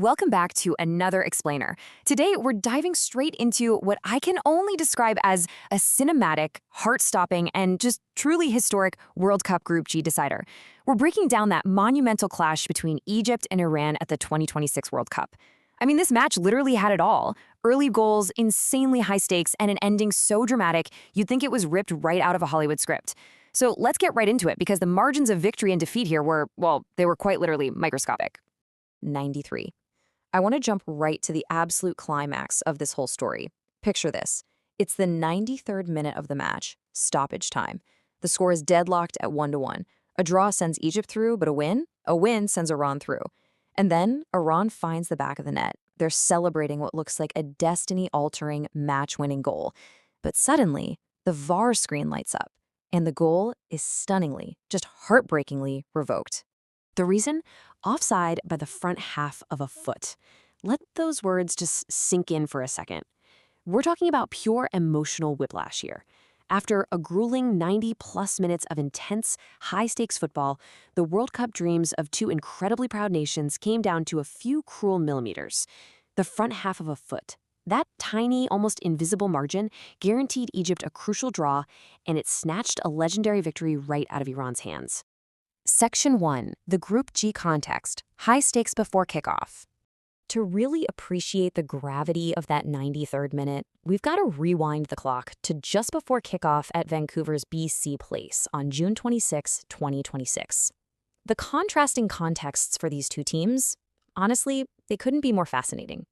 Welcome back to another explainer. Today, we're diving straight into what I can only describe as a cinematic, heart-stopping, and just truly historic World Cup Group G decider. We're breaking down that monumental clash between Egypt and Iran at the 2026 World Cup. I mean, this match literally had it all. Early goals, insanely high stakes, and an ending so dramatic, you'd think it was ripped right out of a Hollywood script. So let's get right into it, because the margins of victory and defeat here were, well, they were quite literally microscopic. 93. I want to jump right to the absolute climax of this whole story. Picture this. It's the 93rd minute of the match, stoppage time. The score is deadlocked at 1-1. A draw sends Egypt through, but a win sends Iran through. And then Iran finds the back of the net. They're celebrating what looks like a destiny-altering, match-winning goal. But suddenly, the VAR screen lights up, and the goal is stunningly, just heartbreakingly revoked. The reason? Offside by the front half of a foot. Let those words just sink in for a second. We're talking about pure emotional whiplash here. After a grueling 90-plus minutes of intense, high-stakes football, the World Cup dreams of two incredibly proud nations came down to a few cruel millimeters. The front half of a foot. That tiny, almost invisible margin guaranteed Egypt a crucial draw, and it snatched a legendary victory right out of Iran's hands. Section 1. The Group G context. High stakes before kickoff. To really appreciate the gravity of that 93rd minute, we've got to rewind the clock to just before kickoff at Vancouver's BC Place on June 26, 2026. The contrasting contexts for these two teams, honestly, they couldn't be more fascinating.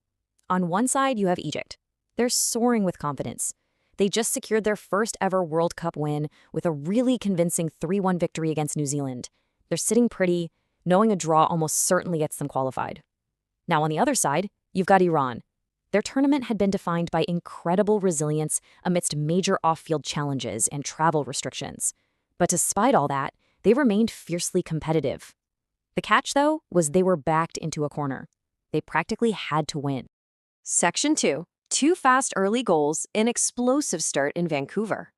On one side, you have Egypt. They're soaring with confidence. They just secured their first ever World Cup win with a really convincing 3-1 victory against New Zealand. They're sitting pretty, knowing a draw almost certainly gets them qualified. Now on the other side, you've got Iran. Their tournament had been defined by incredible resilience amidst major off-field challenges and travel restrictions. But despite all that, they remained fiercely competitive. The catch, though, was they were backed into a corner. They practically had to win. Section 2. Two fast early goals, an explosive start in Vancouver.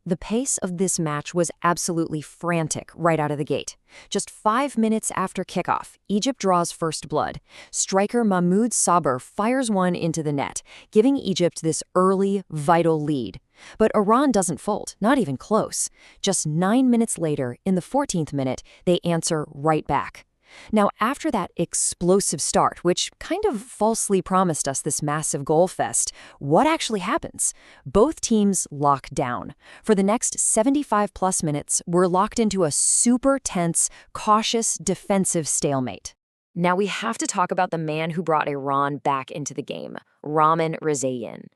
The pace of this match was absolutely frantic right out of the gate. Just 5 minutes after kickoff, Egypt draws first blood. Striker Mahmoud Saber fires one into the net, giving Egypt this early, vital lead. But Iran doesn't fold, not even close. Just 9 minutes later, in the 14th minute, they answer right back. Now, after that explosive start, which kind of falsely promised us this massive goal fest, what actually happens? Both teams lock down. For the next 75-plus minutes, we're locked into a super tense, cautious, defensive stalemate. Now we have to talk about the man who brought Iran back into the game, Ramin Rezaeian.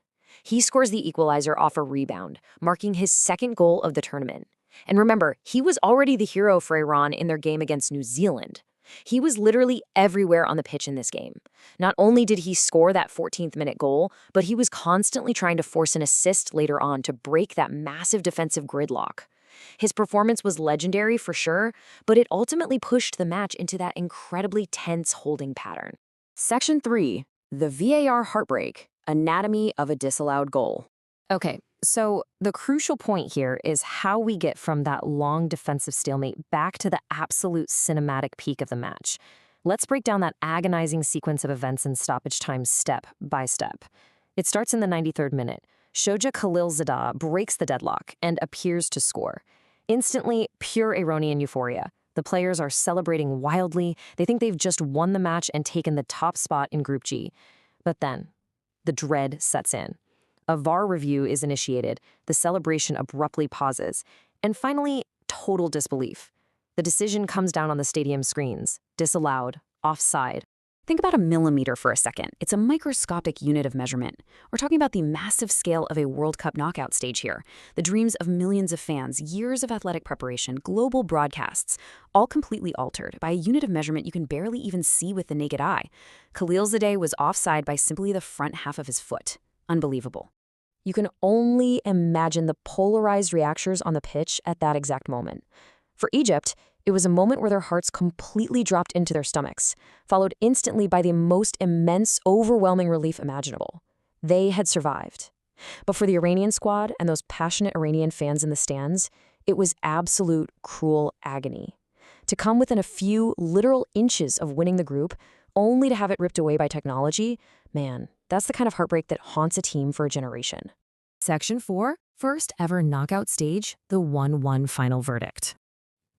He scores the equalizer off a rebound, marking his second goal of the tournament. And remember, he was already the hero for Iran in their game against New Zealand. He was literally everywhere on the pitch in this game. Not only did he score that 14th-minute goal, but he was constantly trying to force an assist later on to break that massive defensive gridlock. His performance was legendary for sure, but it ultimately pushed the match into that incredibly tense holding pattern. Section 3. The VAR heartbreak, anatomy of a disallowed goal. Okay, so the crucial point here is how we get from that long defensive stalemate back to the absolute cinematic peak of the match. Let's break down that agonizing sequence of events in stoppage time step by step. It starts in the 93rd minute. Shoja Khalilzadeh breaks the deadlock and appears to score. Instantly, pure Iranian euphoria. The players are celebrating wildly. They think they've just won the match and taken the top spot in Group G. But then, the dread sets in. A VAR review is initiated, the celebration abruptly pauses, and finally, total disbelief. The decision comes down on the stadium screens, disallowed, offside. Think about a millimeter for a second. It's a microscopic unit of measurement. We're talking about the massive scale of a World Cup knockout stage here. The dreams of millions of fans, years of athletic preparation, global broadcasts, all completely altered by a unit of measurement you can barely even see with the naked eye. Khalilzadeh was offside by simply the front half of his foot. Unbelievable. You can only imagine the polarized reactions on the pitch at that exact moment. For Egypt, it was a moment where their hearts completely dropped into their stomachs, followed instantly by the most immense, overwhelming relief imaginable. They had survived. But for the Iranian squad and those passionate Iranian fans in the stands, it was absolute cruel agony. To come within a few literal inches of winning the group only to have it ripped away by technology. Man, that's the kind of heartbreak that haunts a team for a generation. Section 4, first ever knockout stage, the 1-1 final verdict.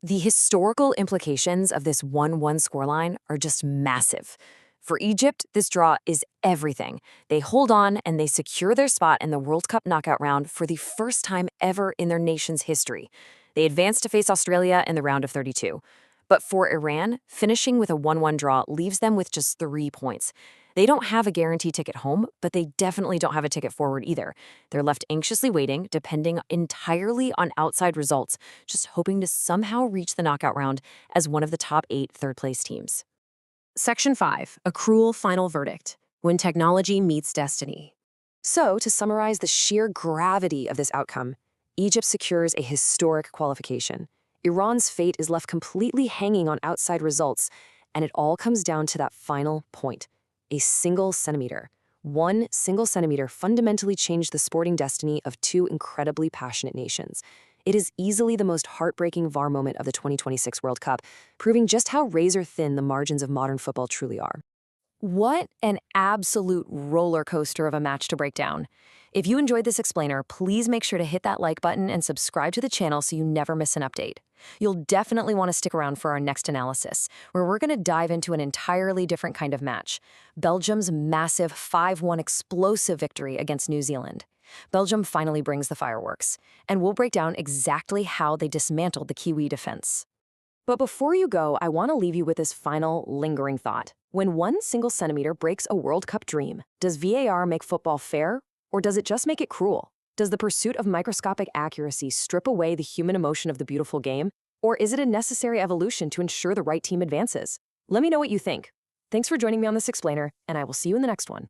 The historical implications of this 1-1 scoreline are just massive. For Egypt, this draw is everything. They hold on and they secure their spot in the World Cup knockout round for the first time ever in their nation's history. They advance to face Australia in the round of 32. But for Iran, finishing with a 1-1 draw leaves them with just 3 points. They don't have a guaranteed ticket home, but they definitely don't have a ticket forward either. They're left anxiously waiting, depending entirely on outside results, just hoping to somehow reach the knockout round as one of the top 8 third-place teams. Section 5, a cruel final verdict, when technology meets destiny. So, to summarize the sheer gravity of this outcome, Egypt secures a historic qualification. Iran's fate is left completely hanging on outside results, and it all comes down to that final point. A single centimeter. 1 single centimeter fundamentally changed the sporting destiny of 2 incredibly passionate nations. It is easily the most heartbreaking VAR moment of the 2026 World Cup, proving just how razor-thin the margins of modern football truly are. What an absolute roller coaster of a match to break down. If you enjoyed this explainer, please make sure to hit that like button and subscribe to the channel so you never miss an update. You'll definitely want to stick around for our next analysis, where we're going to dive into an entirely different kind of match: Belgium's massive 5-1 explosive victory against New Zealand. Belgium finally brings the fireworks, and we'll break down exactly how they dismantled the Kiwi defense. But before you go, I want to leave you with this final, lingering thought. When 1 single centimeter breaks a World Cup dream, does VAR make football fair, or does it just make it cruel? Does the pursuit of microscopic accuracy strip away the human emotion of the beautiful game, or is it a necessary evolution to ensure the right team advances? Let me know what you think. Thanks for joining me on this explainer, and I will see you in the next one.